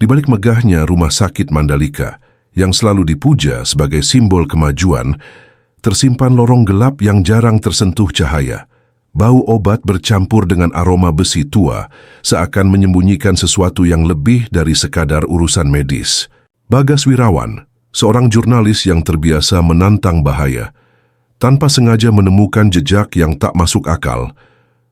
Di balik megahnya rumah sakit Mandalika, yang selalu dipuja sebagai simbol kemajuan, tersimpan lorong gelap yang jarang tersentuh cahaya. Bau obat bercampur dengan aroma besi tua, seakan menyembunyikan sesuatu yang lebih dari sekadar urusan medis. Bagas Wirawan, seorang jurnalis yang terbiasa menantang bahaya, tanpa sengaja menemukan jejak yang tak masuk akal,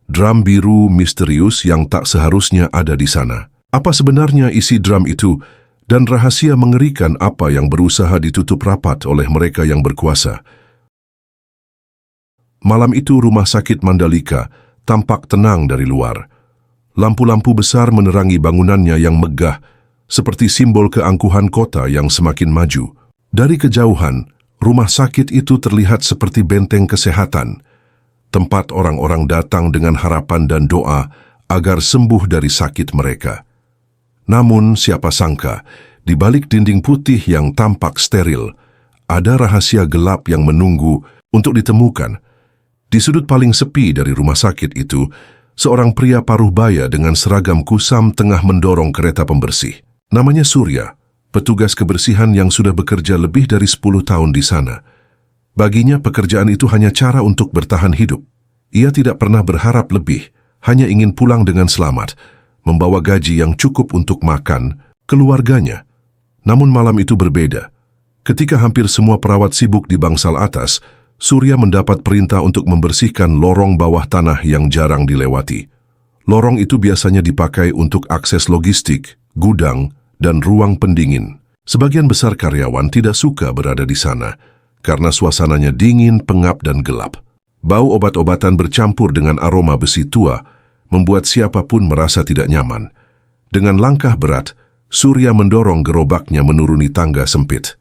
drum biru misterius yang tak seharusnya ada di sana. Apa sebenarnya isi drum itu, dan rahasia mengerikan apa yang berusaha ditutup rapat oleh mereka yang berkuasa? Malam itu rumah sakit Mandalika tampak tenang dari luar. Lampu-lampu besar menerangi bangunannya yang megah, seperti simbol keangkuhan kota yang semakin maju. Dari kejauhan, rumah sakit itu terlihat seperti benteng kesehatan, tempat orang-orang datang dengan harapan dan doa agar sembuh dari sakit mereka. Namun siapa sangka, di balik dinding putih yang tampak steril, ada rahasia gelap yang menunggu untuk ditemukan. Di sudut paling sepi dari rumah sakit itu, seorang pria paruh baya dengan seragam kusam tengah mendorong kereta pembersih. Namanya Surya, petugas kebersihan yang sudah bekerja lebih dari 10 tahun di sana. Baginya pekerjaan itu hanya cara untuk bertahan hidup. Ia tidak pernah berharap lebih, hanya ingin pulang dengan selamat, membawa gaji yang cukup untuk makan keluarganya. Namun malam itu berbeda. Ketika hampir semua perawat sibuk di bangsal atas, Surya mendapat perintah untuk membersihkan lorong bawah tanah yang jarang dilewati. Lorong itu biasanya dipakai untuk akses logistik, gudang, dan ruang pendingin. Sebagian besar karyawan tidak suka berada di sana, karena suasananya dingin, pengap, dan gelap. Bau obat-obatan bercampur dengan aroma besi tua, membuat siapapun merasa tidak nyaman. Dengan langkah berat, Surya mendorong gerobaknya menuruni tangga sempit.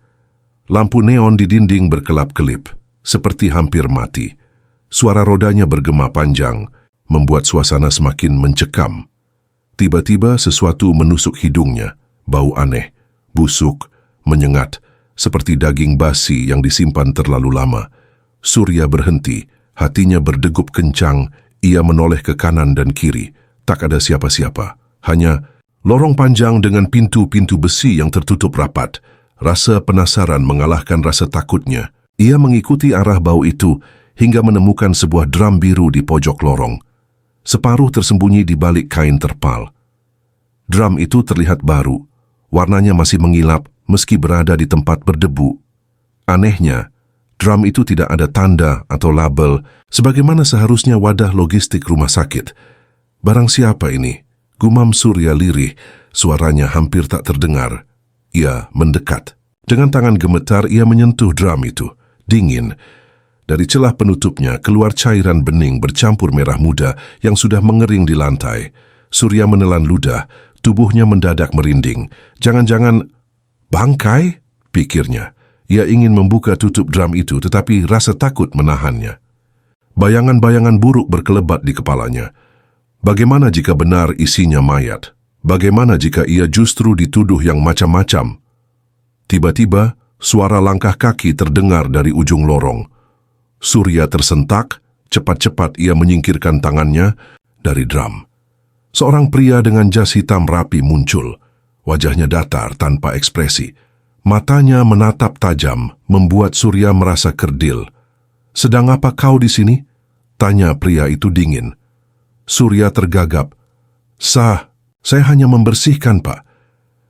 Lampu neon di dinding berkelap-kelip, seperti hampir mati. Suara rodanya bergema panjang, membuat suasana semakin mencekam. Tiba-tiba sesuatu menusuk hidungnya, bau aneh, busuk, menyengat, seperti daging basi yang disimpan terlalu lama. Surya berhenti, hatinya berdegup kencang, ia menoleh ke kanan dan kiri. Tak ada siapa-siapa, hanya lorong panjang dengan pintu-pintu besi yang tertutup rapat. Rasa penasaran mengalahkan rasa takutnya. Ia mengikuti arah bau itu hingga menemukan sebuah drum biru di pojok lorong. Separuh tersembunyi di balik kain terpal. Drum itu terlihat baru, warnanya masih mengilap meski berada di tempat berdebu. Anehnya, drum itu tidak ada tanda atau label sebagaimana seharusnya wadah logistik rumah sakit. Barang siapa ini? Gumam Surya lirih, suaranya hampir tak terdengar. Ia mendekat. Dengan tangan gemetar ia menyentuh drum itu. Dingin. Dari celah penutupnya keluar cairan bening bercampur merah muda yang sudah mengering di lantai. Surya menelan ludah, tubuhnya mendadak merinding. Jangan-jangan bangkai? Pikirnya. Ia ingin membuka tutup drum itu tetapi rasa takut menahannya. Bayangan-bayangan buruk berkelebat di kepalanya. Bagaimana jika benar isinya mayat? Bagaimana jika ia justru dituduh yang macam-macam? Tiba-tiba, suara langkah kaki terdengar dari ujung lorong. Surya tersentak, cepat-cepat ia menyingkirkan tangannya dari drum. Seorang pria dengan jas hitam rapi muncul. Wajahnya datar tanpa ekspresi. Matanya menatap tajam, membuat Surya merasa kerdil. "Sedang apa kau di sini?" tanya pria itu dingin. Surya tergagap. Saya hanya membersihkan, Pak.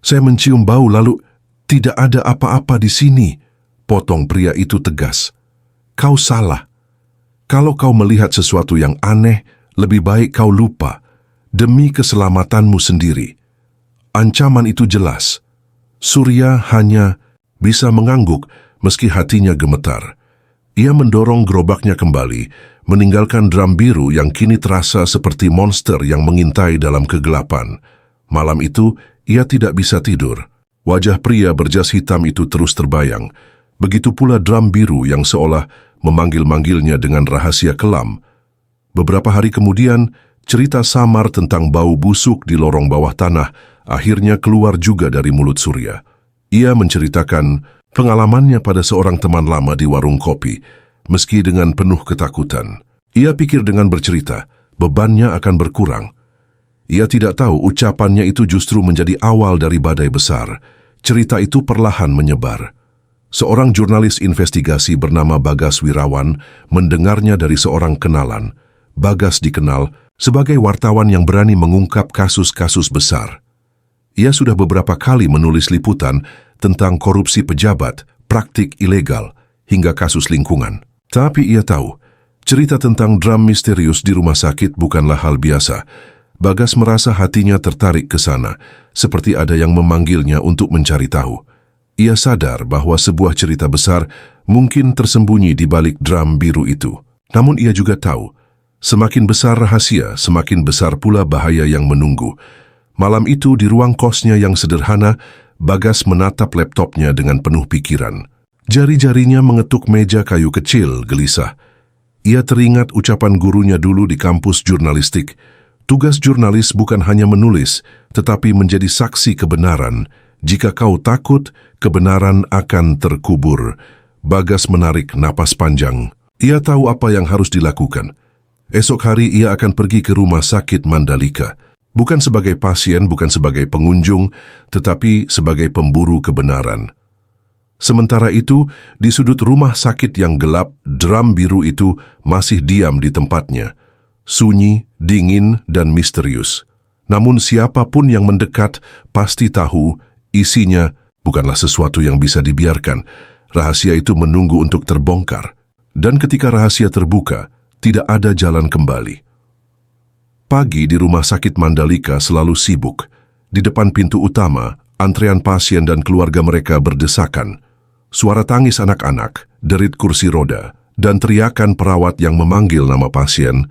Saya mencium bau lalu tidak ada apa-apa di sini," potong pria itu tegas. "Kau salah. Kalau kau melihat sesuatu yang aneh, lebih baik kau lupa, demi keselamatanmu sendiri." Ancaman itu jelas. Surya hanya bisa mengangguk meski hatinya gemetar. Ia mendorong gerobaknya kembali, meninggalkan drum biru yang kini terasa seperti monster yang mengintai dalam kegelapan. Malam itu, ia tidak bisa tidur. Wajah pria berjas hitam itu terus terbayang. Begitu pula drum biru yang seolah memanggil-manggilnya dengan rahasia kelam. Beberapa hari kemudian, cerita samar tentang bau busuk di lorong bawah tanah akhirnya keluar juga dari mulut Surya. Ia menceritakan pengalamannya pada seorang teman lama di warung kopi, meski dengan penuh ketakutan. Ia pikir dengan bercerita, bebannya akan berkurang. Ia tidak tahu ucapannya itu justru menjadi awal dari badai besar. Cerita itu perlahan menyebar. Seorang jurnalis investigasi bernama Bagas Wirawan mendengarnya dari seorang kenalan. Bagas dikenal sebagai wartawan yang berani mengungkap kasus-kasus besar. Ia sudah beberapa kali menulis liputan tentang korupsi pejabat, praktik ilegal, hingga kasus lingkungan. Tapi ia tahu, cerita tentang dram misterius di rumah sakit bukanlah hal biasa. Bagas merasa hatinya tertarik ke sana, seperti ada yang memanggilnya untuk mencari tahu. Ia sadar bahwa sebuah cerita besar mungkin tersembunyi di balik dram biru itu. Namun ia juga tahu, semakin besar rahasia, semakin besar pula bahaya yang menunggu. Malam itu di ruang kosnya yang sederhana, Bagas menatap laptopnya dengan penuh pikiran. Jari-jarinya mengetuk meja kayu kecil, gelisah. Ia teringat ucapan gurunya dulu di kampus jurnalistik. Tugas jurnalis bukan hanya menulis, tetapi menjadi saksi kebenaran. Jika kau takut, kebenaran akan terkubur. Bagas menarik napas panjang. Ia tahu apa yang harus dilakukan. Esok hari ia akan pergi ke rumah sakit Mandalika. Bukan sebagai pasien, bukan sebagai pengunjung, tetapi sebagai pemburu kebenaran. Sementara itu, di sudut rumah sakit yang gelap, dram biru itu masih diam di tempatnya. Sunyi, dingin, dan misterius. Namun siapapun yang mendekat pasti tahu isinya bukanlah sesuatu yang bisa dibiarkan. Rahasia itu menunggu untuk terbongkar. Dan ketika rahasia terbuka, tidak ada jalan kembali. Pagi di rumah sakit Mandalika selalu sibuk. Di depan pintu utama, antrean pasien dan keluarga mereka berdesakan. Suara tangis anak-anak, derit kursi roda, dan teriakan perawat yang memanggil nama pasien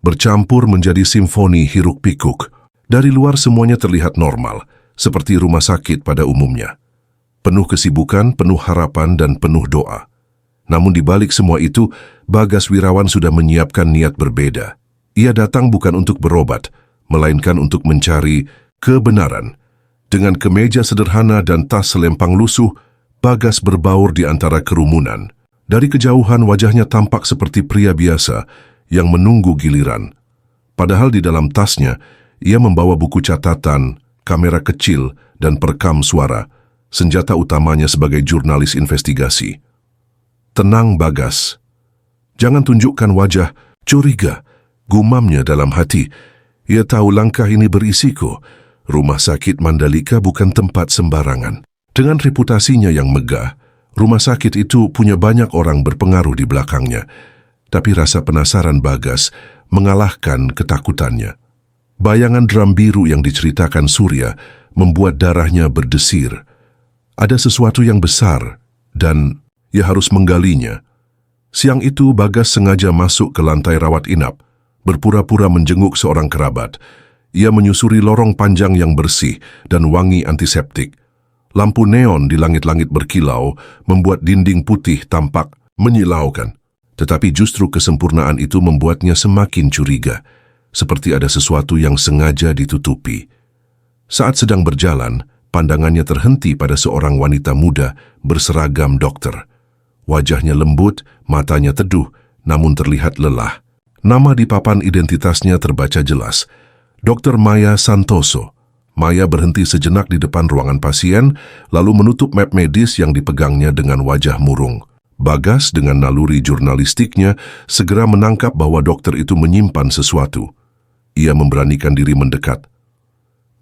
bercampur menjadi simfoni hiruk-pikuk. Dari luar semuanya terlihat normal, seperti rumah sakit pada umumnya. Penuh kesibukan, penuh harapan, dan penuh doa. Namun di balik semua itu, Bagas Wirawan sudah menyiapkan niat berbeda. Ia datang bukan untuk berobat, melainkan untuk mencari kebenaran. Dengan kemeja sederhana dan tas selempang lusuh, Bagas berbaur di antara kerumunan. Dari kejauhan wajahnya tampak seperti pria biasa yang menunggu giliran. Padahal di dalam tasnya, ia membawa buku catatan, kamera kecil, dan perekam suara, senjata utamanya sebagai jurnalis investigasi. Tenang, Bagas. Jangan tunjukkan wajah curiga. Gumamnya dalam hati. Ia tahu langkah ini berisiko. Rumah sakit Mandalika bukan tempat sembarangan. Dengan reputasinya yang megah, rumah sakit itu punya banyak orang berpengaruh di belakangnya. Tapi rasa penasaran Bagas mengalahkan ketakutannya. Bayangan dram biru yang diceritakan Surya membuat darahnya berdesir. Ada sesuatu yang besar dan ia harus menggalinya. Siang itu Bagas sengaja masuk ke lantai rawat inap, berpura-pura menjenguk seorang kerabat. Ia menyusuri lorong panjang yang bersih dan wangi antiseptik. Lampu neon di langit-langit berkilau membuat dinding putih tampak menyilaukan. Tetapi justru kesempurnaan itu membuatnya semakin curiga, seperti ada sesuatu yang sengaja ditutupi. Saat sedang berjalan, pandangannya terhenti pada seorang wanita muda berseragam dokter. Wajahnya lembut, matanya teduh, namun terlihat lelah. Nama di papan identitasnya terbaca jelas, Dr. Maya Santoso. Maya berhenti sejenak di depan ruangan pasien, lalu menutup map medis yang dipegangnya dengan wajah murung. Bagas dengan naluri jurnalistiknya segera menangkap bahwa dokter itu menyimpan sesuatu. Ia memberanikan diri mendekat.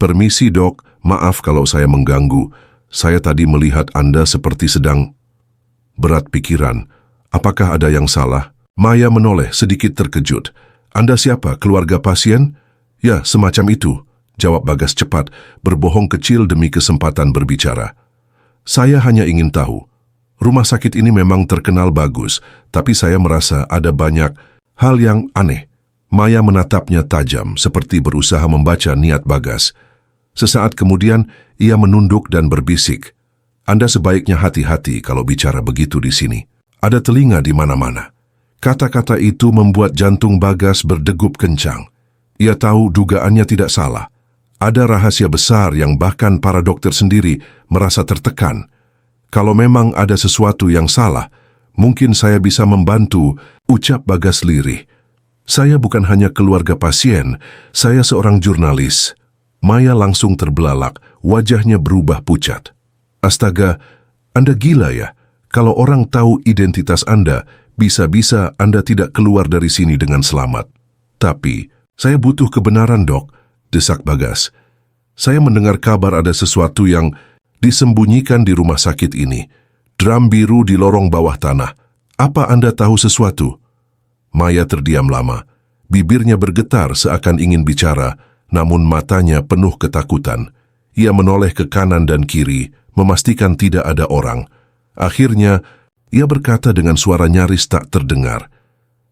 "Permisi dok, maaf kalau saya mengganggu. Saya tadi melihat Anda seperti sedang..." Berat pikiran. Apakah ada yang salah? Maya menoleh sedikit terkejut. "Anda siapa? Keluarga pasien?" "Ya, semacam itu," jawab Bagas cepat, berbohong kecil demi kesempatan berbicara. "Saya hanya ingin tahu. Rumah sakit ini memang terkenal bagus, tapi saya merasa ada banyak hal yang aneh." Maya menatapnya tajam, seperti berusaha membaca niat Bagas. Sesaat kemudian, ia menunduk dan berbisik, "Anda sebaiknya hati-hati kalau bicara begitu di sini. Ada telinga di mana-mana." Kata-kata itu membuat jantung Bagas berdegup kencang. Ia tahu dugaannya tidak salah. Ada rahasia besar yang bahkan para dokter sendiri merasa tertekan. "Kalau memang ada sesuatu yang salah, mungkin saya bisa membantu," ucap Bagas lirih. Saya bukan hanya keluarga pasien, saya seorang jurnalis. Maya langsung terbelalak, wajahnya berubah pucat. Astaga, Anda gila ya? Kalau orang tahu identitas Anda, bisa-bisa Anda tidak keluar dari sini dengan selamat. Tapi, saya butuh kebenaran, Dok, desak Bagas. Saya mendengar kabar ada sesuatu yang disembunyikan di rumah sakit ini. Drum biru di lorong bawah tanah. Apa Anda tahu sesuatu? Maya terdiam lama. Bibirnya bergetar seakan ingin bicara, namun matanya penuh ketakutan. Ia menoleh ke kanan dan kiri, memastikan tidak ada orang. Akhirnya, ia berkata dengan suara nyaris tak terdengar,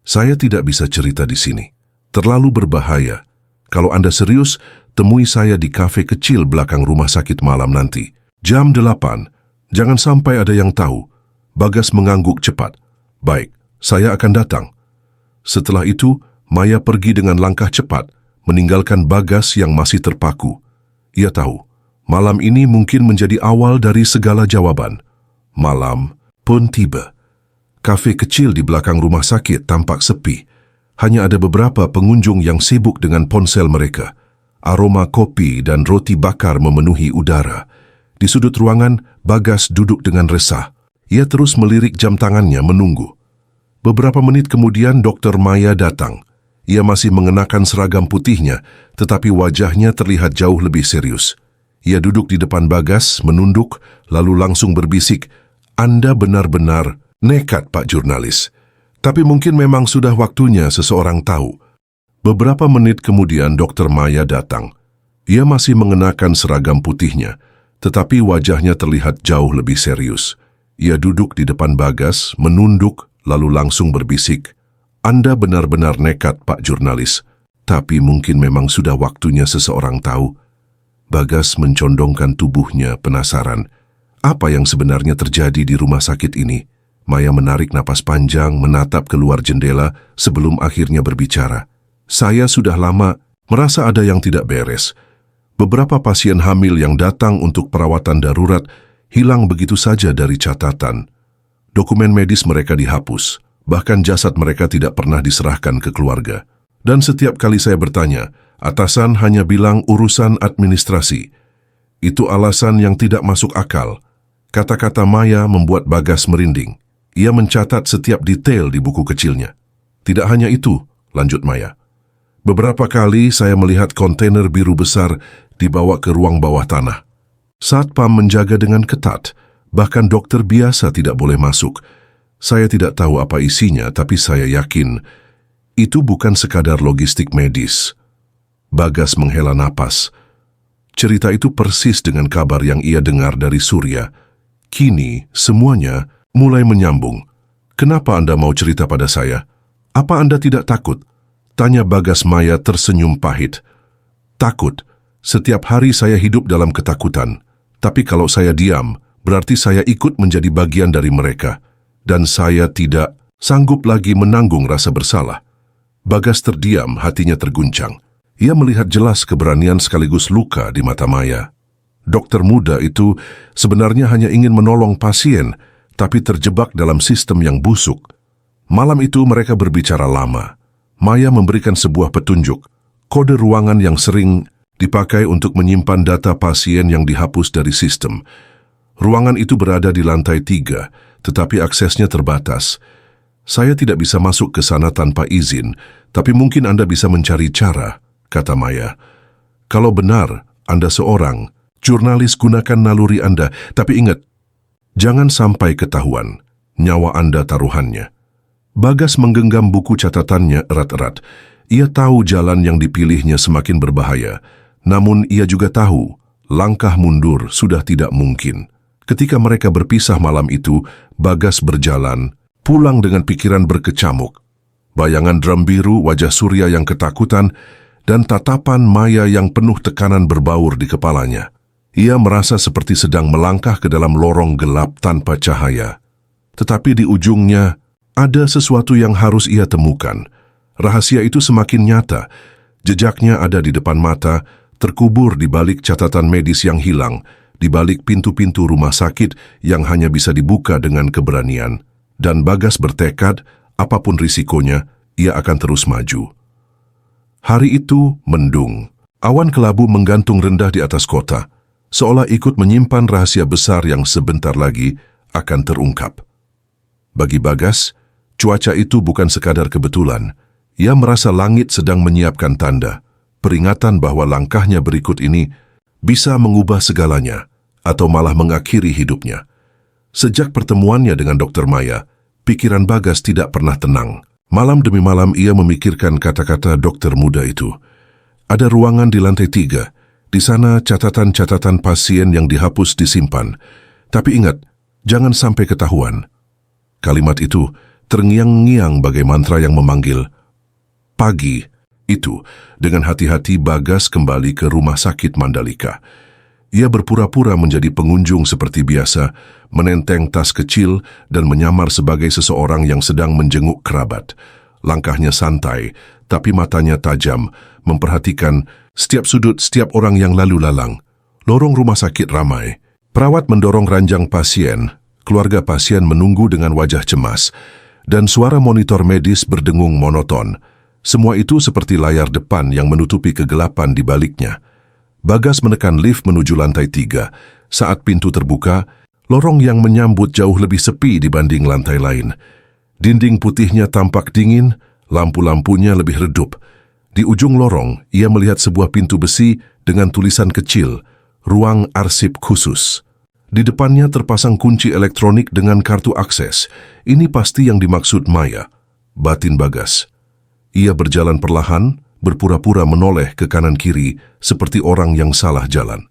"Saya tidak bisa cerita di sini. Terlalu berbahaya. Kalau Anda serius, temui saya di kafe kecil belakang rumah sakit malam nanti. Jam 8. Jangan sampai ada yang tahu." Bagas mengangguk cepat. "Baik, saya akan datang." Setelah itu, Maya pergi dengan langkah cepat, meninggalkan Bagas yang masih terpaku. Ia tahu, malam ini mungkin menjadi awal dari segala jawaban. Malam pun tiba. Kafe kecil di belakang rumah sakit tampak sepi. Hanya ada beberapa pengunjung yang sibuk dengan ponsel mereka. Aroma kopi dan roti bakar memenuhi udara. Di sudut ruangan, Bagas duduk dengan resah. Ia terus melirik jam tangannya menunggu. Beberapa menit kemudian Dr. Maya datang. Ia masih mengenakan seragam putihnya, tetapi wajahnya terlihat jauh lebih serius. Ia duduk di depan Bagas, menunduk, lalu langsung berbisik, "Anda benar-benar nekat, Pak Jurnalis. Tapi mungkin memang sudah waktunya seseorang tahu." Beberapa menit kemudian Dr. Maya datang. Ia masih mengenakan seragam putihnya, tetapi wajahnya terlihat jauh lebih serius. Ia duduk di depan Bagas, menunduk, lalu langsung berbisik, "Anda benar-benar nekat, Pak Jurnalis. Tapi mungkin memang sudah waktunya seseorang tahu." Bagas mencondongkan tubuhnya penasaran. Apa yang sebenarnya terjadi di rumah sakit ini? Maya menarik napas panjang, menatap keluar jendela sebelum akhirnya berbicara. "Saya sudah lama merasa ada yang tidak beres. Beberapa pasien hamil yang datang untuk perawatan darurat hilang begitu saja dari catatan. Dokumen medis mereka dihapus, bahkan jasad mereka tidak pernah diserahkan ke keluarga. Dan setiap kali saya bertanya, atasan hanya bilang urusan administrasi. Itu alasan yang tidak masuk akal." Kata-kata Maya membuat Bagas merinding. Ia mencatat setiap detail di buku kecilnya. "Tidak hanya itu," lanjut Maya. "Beberapa kali saya melihat kontainer biru besar dibawa ke ruang bawah tanah. Satpam menjaga dengan ketat, bahkan dokter biasa tidak boleh masuk. Saya tidak tahu apa isinya, tapi saya yakin itu bukan sekadar logistik medis." Bagas menghela napas. Cerita itu persis dengan kabar yang ia dengar dari Surya. Kini, semuanya mulai menyambung. "Kenapa Anda mau cerita pada saya? Apa Anda tidak takut?" tanya Bagas. Maya tersenyum pahit. "Takut. Setiap hari saya hidup dalam ketakutan. Tapi kalau saya diam, berarti saya ikut menjadi bagian dari mereka. Dan saya tidak sanggup lagi menanggung rasa bersalah." Bagas terdiam, hatinya terguncang. Ia melihat jelas keberanian sekaligus luka di mata Maya. Dokter muda itu sebenarnya hanya ingin menolong pasien, tapi terjebak dalam sistem yang busuk. Malam itu mereka berbicara lama. Maya memberikan sebuah petunjuk, kode ruangan yang sering dipakai untuk menyimpan data pasien yang dihapus dari sistem. Ruangan itu berada di lantai 3, tetapi aksesnya terbatas. "Saya tidak bisa masuk ke sana tanpa izin, tapi mungkin Anda bisa mencari cara," kata Maya. "Kalau benar Anda seorang jurnalis, gunakan naluri Anda, tapi ingat, jangan sampai ketahuan. Nyawa Anda taruhannya." Bagas menggenggam buku catatannya erat-erat. Ia tahu jalan yang dipilihnya semakin berbahaya, namun ia juga tahu langkah mundur sudah tidak mungkin. Ketika mereka berpisah malam itu, Bagas berjalan, pulang dengan pikiran berkecamuk. Bayangan drum biru, wajah Surya yang ketakutan, dan tatapan Maya yang penuh tekanan berbaur di kepalanya. Ia merasa seperti sedang melangkah ke dalam lorong gelap tanpa cahaya. Tetapi di ujungnya, ada sesuatu yang harus ia temukan. Rahasia itu semakin nyata. Jejaknya ada di depan mata, terkubur di balik catatan medis yang hilang, di balik pintu-pintu rumah sakit yang hanya bisa dibuka dengan keberanian. Dan Bagas bertekad, apapun risikonya, ia akan terus maju. Hari itu mendung. Awan kelabu menggantung rendah di atas kota, seolah ikut menyimpan rahasia besar yang sebentar lagi akan terungkap. Bagi Bagas, cuaca itu bukan sekadar kebetulan. Ia merasa langit sedang menyiapkan tanda, peringatan bahwa langkahnya berikut ini bisa mengubah segalanya atau malah mengakhiri hidupnya. Sejak pertemuannya dengan Dr. Maya, pikiran Bagas tidak pernah tenang. Malam demi malam ia memikirkan kata-kata dokter muda itu. Ada ruangan di lantai 3. Di sana catatan-catatan pasien yang dihapus disimpan. Tapi ingat, jangan sampai ketahuan. Kalimat itu terngiang-ngiang bagai mantra yang memanggil. Pagi itu, dengan hati-hati Bagas kembali ke rumah sakit Mandalika. Ia berpura-pura menjadi pengunjung seperti biasa, menenteng tas kecil dan menyamar sebagai seseorang yang sedang menjenguk kerabat. Langkahnya santai, tapi matanya tajam, memperhatikan setiap sudut setiap orang yang lalu lalang. Lorong rumah sakit ramai. Perawat mendorong ranjang pasien, keluarga pasien menunggu dengan wajah cemas, dan suara monitor medis berdengung monoton. Semua itu seperti layar depan yang menutupi kegelapan di baliknya. Bagas menekan lift menuju lantai 3. Saat pintu terbuka, lorong yang menyambut jauh lebih sepi dibanding lantai lain. Dinding putihnya tampak dingin, lampu-lampunya lebih redup. Di ujung lorong, ia melihat sebuah pintu besi dengan tulisan kecil, ruang arsip khusus. Di depannya terpasang kunci elektronik dengan kartu akses. Ini pasti yang dimaksud Maya, batin Bagas. Ia berjalan perlahan, berpura-pura menoleh ke kanan-kiri seperti orang yang salah jalan.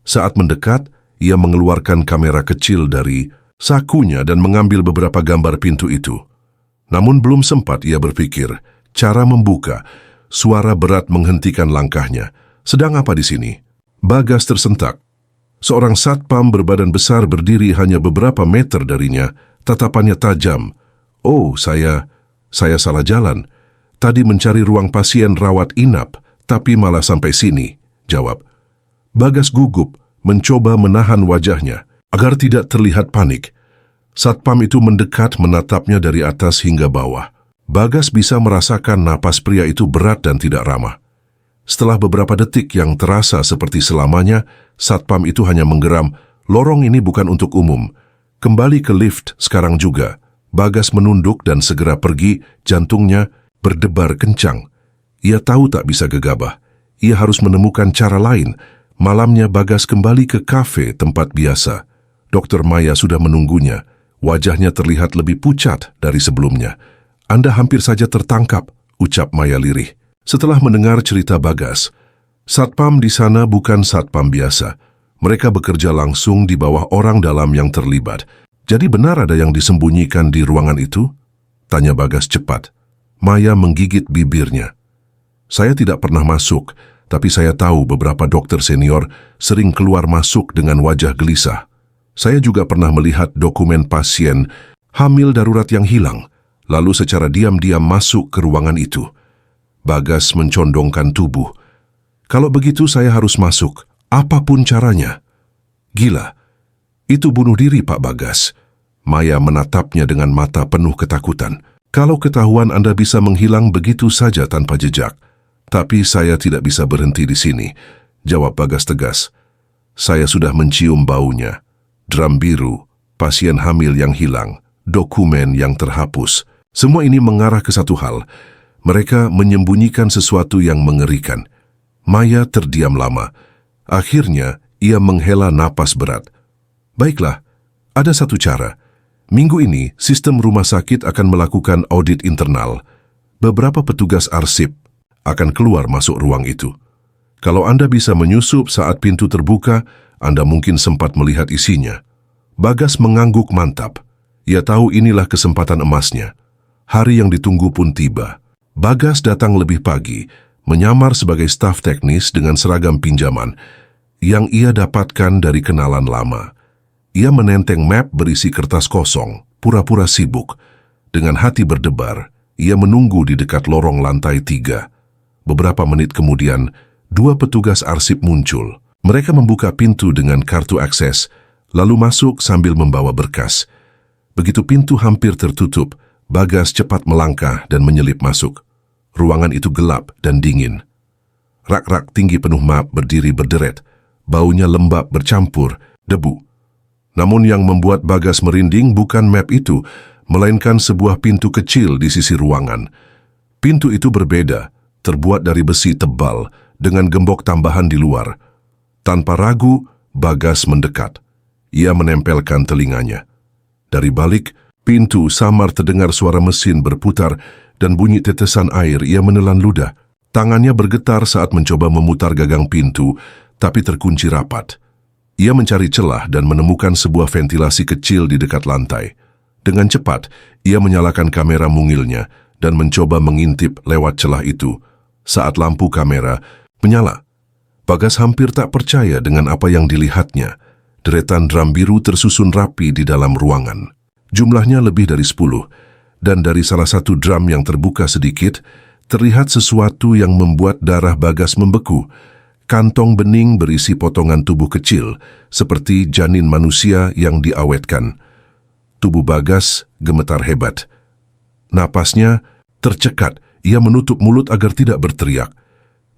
Saat mendekat, ia mengeluarkan kamera kecil dari sakunya dan mengambil beberapa gambar pintu itu. Namun belum sempat ia berpikir, cara membuka, suara berat menghentikan langkahnya. Sedang apa di sini? Bagas tersentak. Seorang satpam berbadan besar berdiri hanya beberapa meter darinya, tatapannya tajam. Oh, saya salah jalan. Tadi mencari ruang pasien rawat inap, tapi malah sampai sini, jawab. Bagas gugup, mencoba menahan wajahnya, agar tidak terlihat panik. Satpam itu mendekat menatapnya dari atas hingga bawah. Bagas bisa merasakan napas pria itu berat dan tidak ramah. Setelah beberapa detik yang terasa seperti selamanya, satpam itu hanya menggeram, lorong ini bukan untuk umum. Kembali ke lift sekarang juga. Bagas menunduk dan segera pergi, jantungnya berdebar kencang. Ia tahu tak bisa gegabah. Ia harus menemukan cara lain. Malamnya Bagas kembali ke kafe tempat biasa. Dr. Maya sudah menunggunya. Wajahnya terlihat lebih pucat dari sebelumnya. Anda hampir saja tertangkap, ucap Maya lirih. Setelah mendengar cerita Bagas, satpam di sana bukan satpam biasa. Mereka bekerja langsung di bawah orang dalam yang terlibat. Jadi benar ada yang disembunyikan di ruangan itu? Tanya Bagas cepat. Maya menggigit bibirnya. Saya tidak pernah masuk, tapi saya tahu beberapa dokter senior sering keluar masuk dengan wajah gelisah. Saya juga pernah melihat dokumen pasien hamil darurat yang hilang, lalu secara diam-diam masuk ke ruangan itu. Bagas mencondongkan tubuh. Kalau begitu saya harus masuk, apapun caranya. Gila, itu bunuh diri Pak Bagas. Maya menatapnya dengan mata penuh ketakutan. Kalau ketahuan Anda bisa menghilang begitu saja tanpa jejak. Tapi saya tidak bisa berhenti di sini, jawab Bagas tegas. Saya sudah mencium baunya. Drum biru, pasien hamil yang hilang, dokumen yang terhapus. Semua ini mengarah ke satu hal. Mereka menyembunyikan sesuatu yang mengerikan. Maya terdiam lama. Akhirnya, ia menghela napas berat. Baiklah, ada satu cara. Minggu ini, sistem rumah sakit akan melakukan audit internal. Beberapa petugas arsip akan keluar masuk ruang itu. Kalau Anda bisa menyusup saat pintu terbuka, Anda mungkin sempat melihat isinya. Bagas mengangguk mantap. Ia tahu inilah kesempatan emasnya. Hari yang ditunggu pun tiba. Bagas datang lebih pagi, menyamar sebagai staf teknis dengan seragam pinjaman yang ia dapatkan dari kenalan lama. Ia menenteng map berisi kertas kosong, pura-pura sibuk. Dengan hati berdebar, ia menunggu di dekat lorong lantai 3. Beberapa menit kemudian, 2 petugas arsip muncul. Mereka membuka pintu dengan kartu akses, lalu masuk sambil membawa berkas. Begitu pintu hampir tertutup, Bagas cepat melangkah dan menyelip masuk. Ruangan itu gelap dan dingin. Rak-rak tinggi penuh map berdiri berderet. Baunya lembab bercampur debu. Namun yang membuat Bagas merinding bukan map itu, melainkan sebuah pintu kecil di sisi ruangan. Pintu itu berbeda, terbuat dari besi tebal dengan gembok tambahan di luar. Tanpa ragu, Bagas mendekat. Ia menempelkan telinganya. Dari balik pintu samar terdengar suara mesin berputar dan bunyi tetesan air. Ia menelan ludah. Tangannya bergetar saat mencoba memutar gagang pintu, tapi terkunci rapat. Ia mencari celah dan menemukan sebuah ventilasi kecil di dekat lantai. Dengan cepat, ia menyalakan kamera mungilnya dan mencoba mengintip lewat celah itu. Saat lampu kamera menyala, Bagas hampir tak percaya dengan apa yang dilihatnya. Deretan drum biru tersusun rapi di dalam ruangan. Jumlahnya lebih dari 10, dan dari salah satu drum yang terbuka sedikit, terlihat sesuatu yang membuat darah Bagas membeku. Kantong bening berisi potongan tubuh kecil, seperti janin manusia yang diawetkan. Tubuh Bagas gemetar hebat. Napasnya tercekat, ia menutup mulut agar tidak berteriak.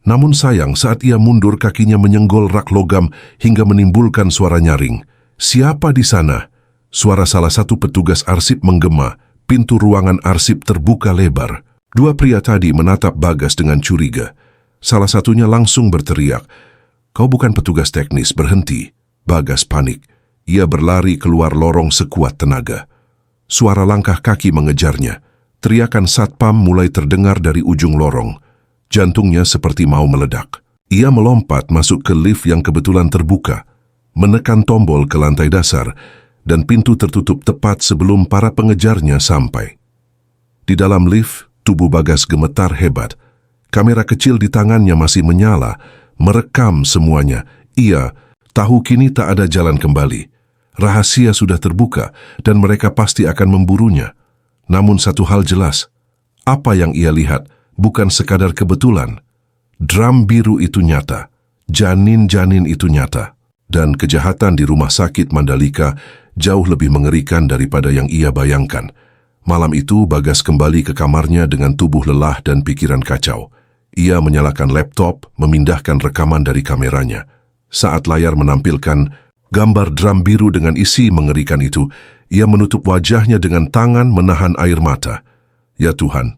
Namun sayang, saat ia mundur kakinya menyenggol rak logam hingga menimbulkan suara nyaring. Siapa di sana? Suara salah satu petugas arsip menggema. Pintu ruangan arsip terbuka lebar. Dua pria tadi menatap Bagas dengan curiga. Salah satunya langsung berteriak, "Kau bukan petugas teknis, berhenti." Bagas panik. Ia berlari keluar lorong sekuat tenaga. Suara langkah kaki mengejarnya. Teriakan satpam mulai terdengar dari ujung lorong. Jantungnya seperti mau meledak. Ia melompat masuk ke lift yang kebetulan terbuka, menekan tombol ke lantai dasar, dan pintu tertutup tepat sebelum para pengejarnya sampai. Di dalam lift, tubuh Bagas gemetar hebat. Kamera kecil di tangannya masih menyala, merekam semuanya. Ia tahu kini tak ada jalan kembali. Rahasia sudah terbuka dan mereka pasti akan memburunya. Namun satu hal jelas, apa yang ia lihat bukan sekadar kebetulan. Drum biru itu nyata, janin-janin itu nyata, dan kejahatan di rumah sakit Mandalika jauh lebih mengerikan daripada yang ia bayangkan. Malam itu Bagas kembali ke kamarnya dengan tubuh lelah dan pikiran kacau. Ia menyalakan laptop, memindahkan rekaman dari kameranya. Saat layar menampilkan gambar drum biru dengan isi mengerikan itu, ia menutup wajahnya dengan tangan menahan air mata. "Ya Tuhan,"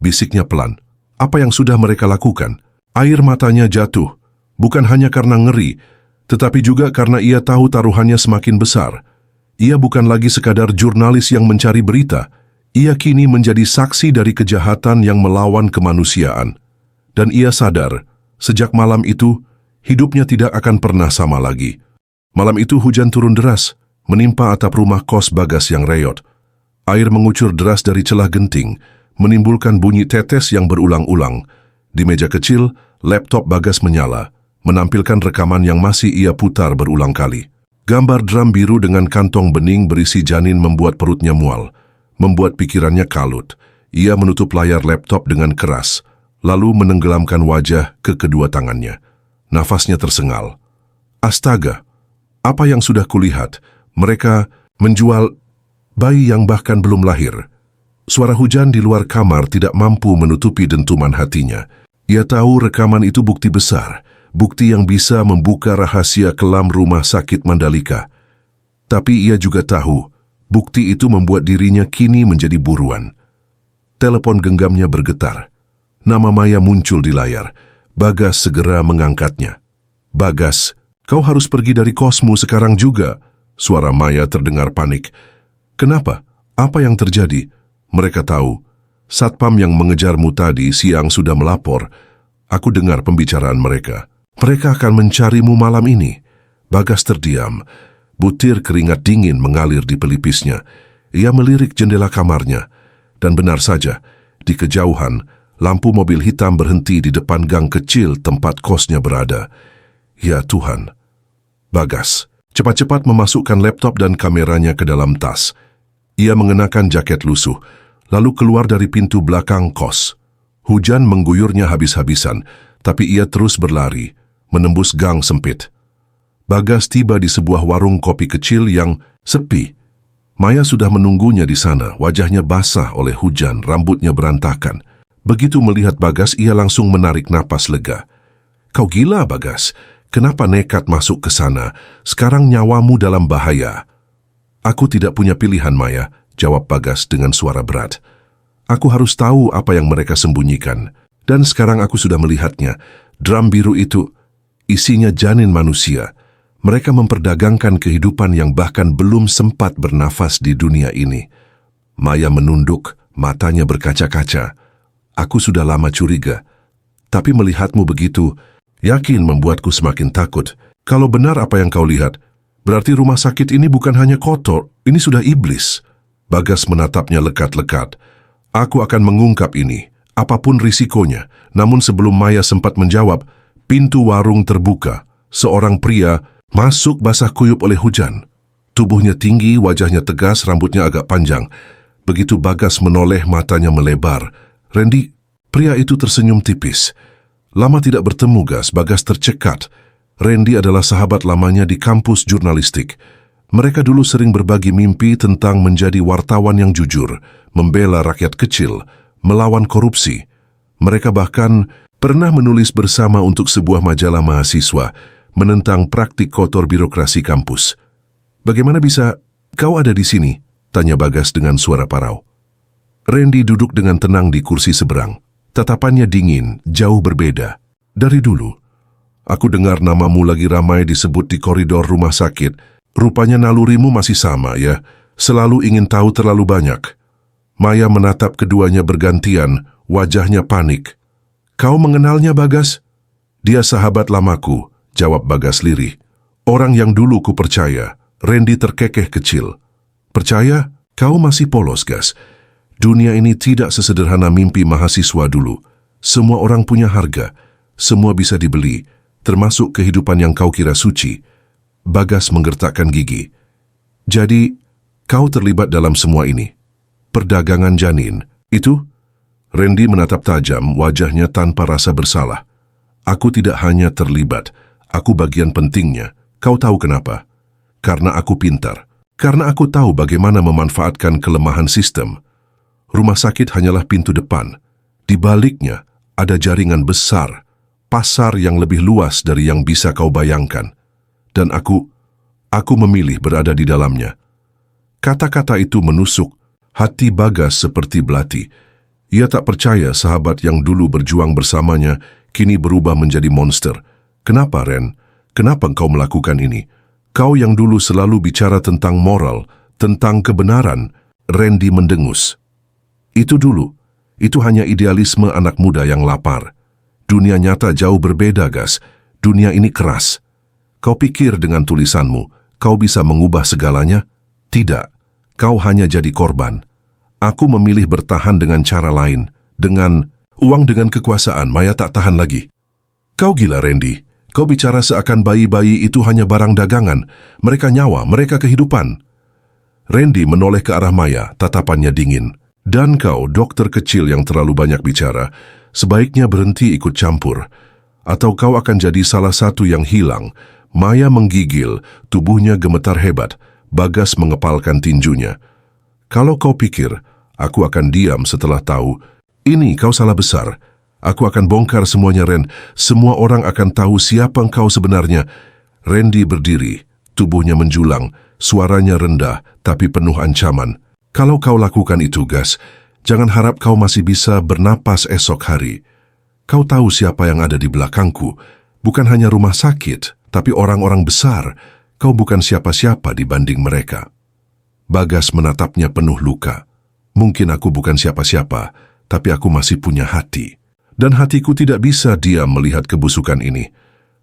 bisiknya pelan. "Apa yang sudah mereka lakukan?" Air matanya jatuh, bukan hanya karena ngeri, tetapi juga karena ia tahu taruhannya semakin besar. Ia bukan lagi sekadar jurnalis yang mencari berita. Ia kini menjadi saksi dari kejahatan yang melawan kemanusiaan. Dan ia sadar, sejak malam itu, hidupnya tidak akan pernah sama lagi. Malam itu hujan turun deras, menimpa atap rumah kos Bagas yang reyot. Air mengucur deras dari celah genting, menimbulkan bunyi tetes yang berulang-ulang. Di meja kecil, laptop Bagas menyala, menampilkan rekaman yang masih ia putar berulang kali. Gambar drum biru dengan kantong bening berisi janin membuat perutnya mual, membuat pikirannya kalut. Ia menutup layar laptop dengan keras, lalu menenggelamkan wajah ke kedua tangannya. Nafasnya tersengal. Astaga, apa yang sudah kulihat? Mereka menjual bayi yang bahkan belum lahir. Suara hujan di luar kamar tidak mampu menutupi dentuman hatinya. Ia tahu rekaman itu bukti besar, bukti yang bisa membuka rahasia kelam rumah sakit Mandalika. Tapi ia juga tahu, bukti itu membuat dirinya kini menjadi buruan. Telepon genggamnya bergetar. Nama Maya muncul di layar. Bagas segera mengangkatnya. "Bagas, kau harus pergi dari kosmu sekarang juga." Suara Maya terdengar panik. "Kenapa? Apa yang terjadi?" Mereka tahu. Satpam yang mengejarmu tadi siang sudah melapor. Aku dengar pembicaraan mereka. Mereka akan mencarimu malam ini. Bagas terdiam. Butir keringat dingin mengalir di pelipisnya. Ia melirik jendela kamarnya. Dan benar saja, di kejauhan, lampu mobil hitam berhenti di depan gang kecil tempat kosnya berada. Ya Tuhan. Bagas cepat-cepat memasukkan laptop dan kameranya ke dalam tas. Ia mengenakan jaket lusuh, lalu keluar dari pintu belakang kos. Hujan mengguyurnya habis-habisan, tapi ia terus berlari, menembus gang sempit. Bagas tiba di sebuah warung kopi kecil yang sepi. Maya sudah menunggunya di sana, wajahnya basah oleh hujan, rambutnya berantakan. Begitu melihat Bagas, ia langsung menarik napas lega. "Kau gila, Bagas. Kenapa nekat masuk ke sana? Sekarang nyawamu dalam bahaya." "Aku tidak punya pilihan, Maya," jawab Bagas dengan suara berat. "Aku harus tahu apa yang mereka sembunyikan. Dan sekarang aku sudah melihatnya. Drum biru itu, isinya janin manusia. Mereka memperdagangkan kehidupan yang bahkan belum sempat bernafas di dunia ini." Maya menunduk, matanya berkaca-kaca. "Aku sudah lama curiga, tapi melihatmu begitu, yakin membuatku semakin takut. Kalau benar apa yang kau lihat, berarti rumah sakit ini bukan hanya kotor, ini sudah iblis." Bagas menatapnya lekat-lekat. "Aku akan mengungkap ini, apapun risikonya." Namun sebelum Maya sempat menjawab, pintu warung terbuka. Seorang pria masuk basah kuyup oleh hujan. Tubuhnya tinggi, wajahnya tegas, rambutnya agak panjang. Begitu Bagas menoleh, matanya melebar. "Randy," pria itu tersenyum tipis. Lama tidak bertemu, Gas. Bagas tercekat. Randy adalah sahabat lamanya di kampus jurnalistik. Mereka dulu sering berbagi mimpi tentang menjadi wartawan yang jujur, membela rakyat kecil, melawan korupsi. Mereka bahkan pernah menulis bersama untuk sebuah majalah mahasiswa menentang praktik kotor birokrasi kampus. "Bagaimana bisa kau ada di sini?" tanya Bagas dengan suara parau. Randy duduk dengan tenang di kursi seberang. Tatapannya dingin, jauh berbeda. "Dari dulu. Aku dengar namamu lagi ramai disebut di koridor rumah sakit. Rupanya nalurimu masih sama, ya. Selalu ingin tahu terlalu banyak." Maya menatap keduanya bergantian, wajahnya panik. "Kau mengenalnya, Bagas?" "Dia sahabat lamaku," jawab Bagas lirih. "Orang yang dulu ku percaya." Randy terkekeh kecil. "Percaya? Kau masih polos, Gas. Dunia ini tidak sesederhana mimpi mahasiswa dulu. Semua orang punya harga. Semua bisa dibeli, termasuk kehidupan yang kau kira suci." Bagas menggertakkan gigi. "Jadi, kau terlibat dalam semua ini? Perdagangan janin, itu?" Randy menatap tajam, wajahnya tanpa rasa bersalah. "Aku tidak hanya terlibat, aku bagian pentingnya. Kau tahu kenapa? Karena aku pintar. Karena aku tahu bagaimana memanfaatkan kelemahan sistem. Rumah sakit hanyalah pintu depan. Di baliknya ada jaringan besar, pasar yang lebih luas dari yang bisa kau bayangkan. Dan aku memilih berada di dalamnya." Kata-kata itu menusuk hati Bagas seperti belati. Ia tak percaya sahabat yang dulu berjuang bersamanya kini berubah menjadi monster. "Kenapa, Ren? Kenapa engkau melakukan ini? Kau yang dulu selalu bicara tentang moral, tentang kebenaran." Randy mendengus. "Itu dulu. Itu hanya idealisme anak muda yang lapar. Dunia nyata jauh berbeda, Gas. Dunia ini keras. Kau pikir dengan tulisanmu, kau bisa mengubah segalanya? Tidak. Kau hanya jadi korban. Aku memilih bertahan dengan cara lain. Dengan uang, dengan kekuasaan." Maya tak tahan lagi. "Kau gila, Randy. Kau bicara seakan bayi-bayi itu hanya barang dagangan. Mereka nyawa, mereka kehidupan." Randy menoleh ke arah Maya, tatapannya dingin. "Dan kau, dokter kecil yang terlalu banyak bicara, sebaiknya berhenti ikut campur. Atau kau akan jadi salah satu yang hilang." Maya menggigil, tubuhnya gemetar hebat. Bagas mengepalkan tinjunya. "Kalau kau pikir aku akan diam setelah tahu, ini kau salah besar. Aku akan bongkar semuanya, Ren. Semua orang akan tahu siapa engkau sebenarnya." Randy berdiri, tubuhnya menjulang, suaranya rendah tapi penuh ancaman. "Kalau kau lakukan itu, Gas, jangan harap kau masih bisa bernapas esok hari. Kau tahu siapa yang ada di belakangku. Bukan hanya rumah sakit, tapi orang-orang besar. Kau bukan siapa-siapa dibanding mereka." Bagas menatapnya penuh luka. "Mungkin aku bukan siapa-siapa, tapi aku masih punya hati. Dan hatiku tidak bisa diam melihat kebusukan ini."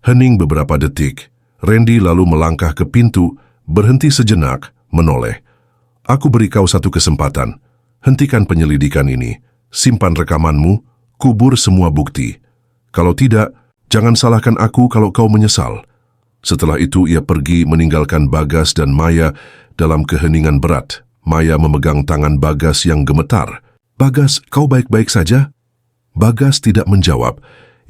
Hening beberapa detik, Randy lalu melangkah ke pintu, berhenti sejenak, menoleh. "Aku beri kau satu kesempatan. Hentikan penyelidikan ini. Simpan rekamanmu, kubur semua bukti. Kalau tidak, jangan salahkan aku kalau kau menyesal." Setelah itu ia pergi meninggalkan Bagas dan Maya dalam keheningan berat. Maya memegang tangan Bagas yang gemetar. "Bagas, kau baik-baik saja?" Bagas tidak menjawab.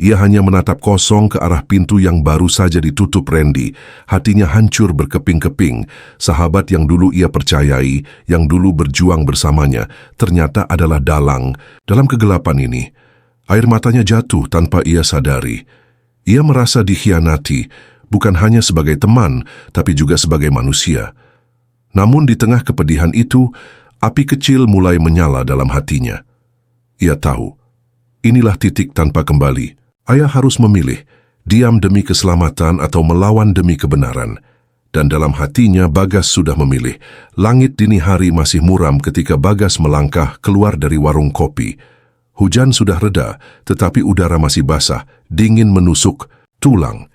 Ia hanya menatap kosong ke arah pintu yang baru saja ditutup Randy. Hatinya hancur berkeping-keping. Sahabat yang dulu ia percayai, yang dulu berjuang bersamanya, ternyata adalah dalang. Dalam kegelapan ini, air matanya jatuh tanpa ia sadari. Ia merasa dikhianati, bukan hanya sebagai teman, tapi juga sebagai manusia. Namun di tengah kepedihan itu, api kecil mulai menyala dalam hatinya. Ia tahu, inilah titik tanpa kembali. Ayah harus memilih, diam demi keselamatan atau melawan demi kebenaran. Dan dalam hatinya Bagas sudah memilih. Langit dini hari masih muram ketika Bagas melangkah keluar dari warung kopi. Hujan sudah reda, tetapi udara masih basah, dingin menusuk tulang.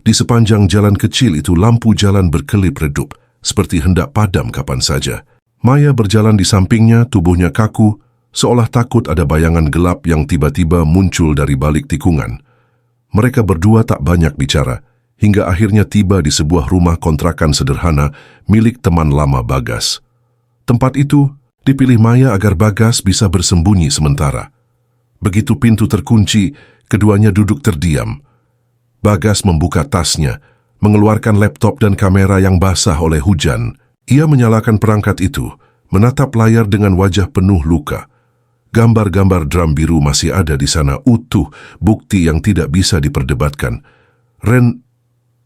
Di sepanjang jalan kecil itu lampu jalan berkelip redup, seperti hendak padam kapan saja. Maya berjalan di sampingnya, tubuhnya kaku, seolah takut ada bayangan gelap yang tiba-tiba muncul dari balik tikungan. Mereka berdua tak banyak bicara, hingga akhirnya tiba di sebuah rumah kontrakan sederhana milik teman lama Bagas. Tempat itu dipilih Maya agar Bagas bisa bersembunyi sementara. Begitu pintu terkunci, keduanya duduk terdiam. Bagas membuka tasnya, mengeluarkan laptop dan kamera yang basah oleh hujan. Ia menyalakan perangkat itu, menatap layar dengan wajah penuh luka. Gambar-gambar drum biru masih ada di sana utuh, bukti yang tidak bisa diperdebatkan. "Ren,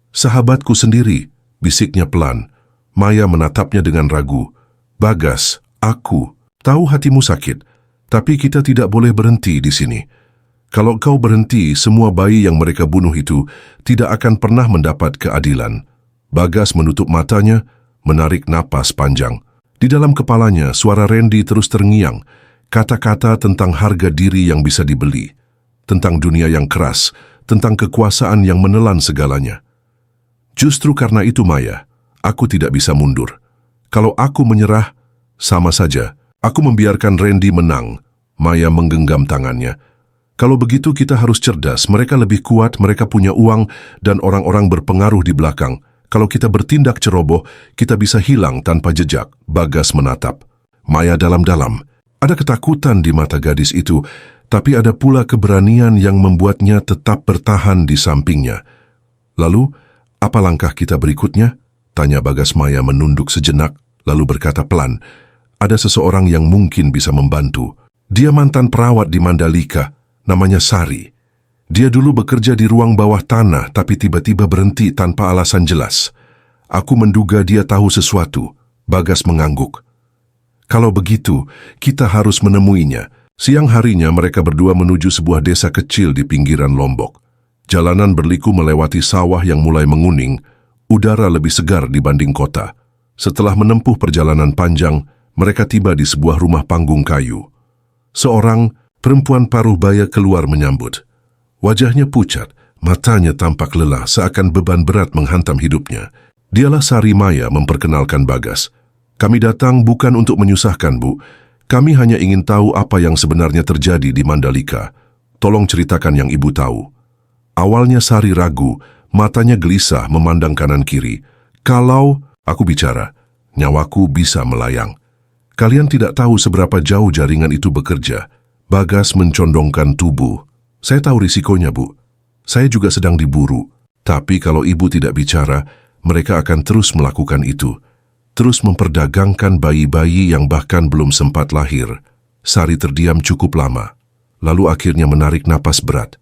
sahabatku sendiri," bisiknya pelan. Maya menatapnya dengan ragu. "Bagas, aku tahu hatimu sakit, tapi kita tidak boleh berhenti di sini. Kalau kau berhenti, semua bayi yang mereka bunuh itu tidak akan pernah mendapat keadilan." Bagas menutup matanya, menarik napas panjang. Di dalam kepalanya, suara Randy terus terngiang. Kata-kata tentang harga diri yang bisa dibeli, tentang dunia yang keras, tentang kekuasaan yang menelan segalanya. "Justru karena itu, Maya, aku tidak bisa mundur. Kalau aku menyerah, sama saja. Aku membiarkan Randy menang." Maya menggenggam tangannya. "Kalau begitu kita harus cerdas. Mereka lebih kuat, mereka punya uang, dan orang-orang berpengaruh di belakang. Kalau kita bertindak ceroboh, kita bisa hilang tanpa jejak." Bagas menatap Maya dalam-dalam. Ada ketakutan di mata gadis itu, tapi ada pula keberanian yang membuatnya tetap bertahan di sampingnya. "Lalu, apa langkah kita berikutnya?" tanya Bagas. Maya menunduk sejenak, lalu berkata pelan, "Ada seseorang yang mungkin bisa membantu. Dia mantan perawat di Mandalika, namanya Sari. Dia dulu bekerja di ruang bawah tanah, tapi tiba-tiba berhenti tanpa alasan jelas. Aku menduga dia tahu sesuatu." Bagas mengangguk. "Kalau begitu, kita harus menemuinya." Siang harinya mereka berdua menuju sebuah desa kecil di pinggiran Lombok. Jalanan berliku melewati sawah yang mulai menguning, udara lebih segar dibanding kota. Setelah menempuh perjalanan panjang, mereka tiba di sebuah rumah panggung kayu. Seorang perempuan paruh baya keluar menyambut. Wajahnya pucat, matanya tampak lelah seakan beban berat menghantam hidupnya. Dialah Sari. Maya memperkenalkan Bagas. "Kami datang bukan untuk menyusahkan, Bu. Kami hanya ingin tahu apa yang sebenarnya terjadi di Mandalika. Tolong ceritakan yang Ibu tahu." Awalnya Sari ragu, matanya gelisah memandang kanan kiri. "Kalau aku bicara, nyawaku bisa melayang. Kalian tidak tahu seberapa jauh jaringan itu bekerja." Bagas mencondongkan tubuh. "Saya tahu risikonya, Bu. Saya juga sedang diburu. Tapi kalau Ibu tidak bicara, mereka akan terus melakukan itu. Terus memperdagangkan bayi-bayi yang bahkan belum sempat lahir." Sari terdiam cukup lama, lalu akhirnya menarik napas berat.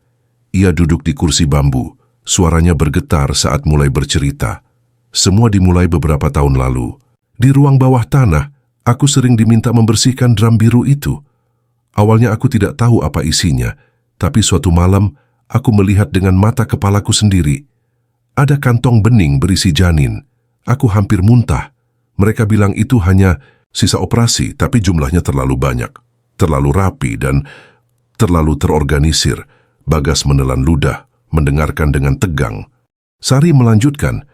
Ia duduk di kursi bambu, suaranya bergetar saat mulai bercerita. "Semua dimulai beberapa tahun lalu. Di ruang bawah tanah, aku sering diminta membersihkan drum biru itu. Awalnya aku tidak tahu apa isinya, tapi suatu malam aku melihat dengan mata kepalaku sendiri. Ada kantong bening berisi janin. Aku hampir muntah. Mereka bilang itu hanya sisa operasi, tapi jumlahnya terlalu banyak, terlalu rapi, dan terlalu terorganisir." Bagas menelan ludah, mendengarkan dengan tegang. Sari melanjutkan,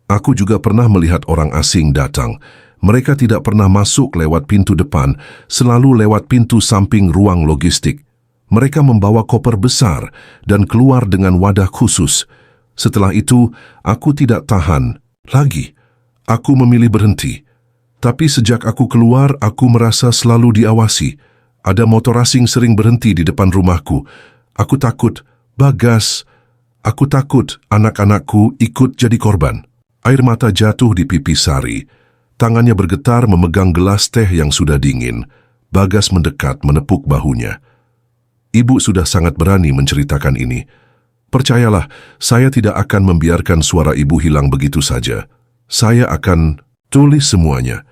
"Aku juga pernah melihat orang asing datang. Mereka tidak pernah masuk lewat pintu depan, selalu lewat pintu samping ruang logistik. Mereka membawa koper besar dan keluar dengan wadah khusus. Setelah itu, aku tidak tahan lagi. Aku memilih berhenti. Tapi sejak aku keluar, aku merasa selalu diawasi. Ada motor asing sering berhenti di depan rumahku. Aku takut Bagas, aku takut anak-anakku ikut jadi korban. Air mata jatuh di pipi Sari. Tangannya bergetar memegang gelas teh yang sudah dingin. Bagas mendekat menepuk bahunya. Ibu sudah sangat berani menceritakan ini. Percayalah, saya tidak akan membiarkan suara ibu hilang begitu saja. Saya akan tulis semuanya.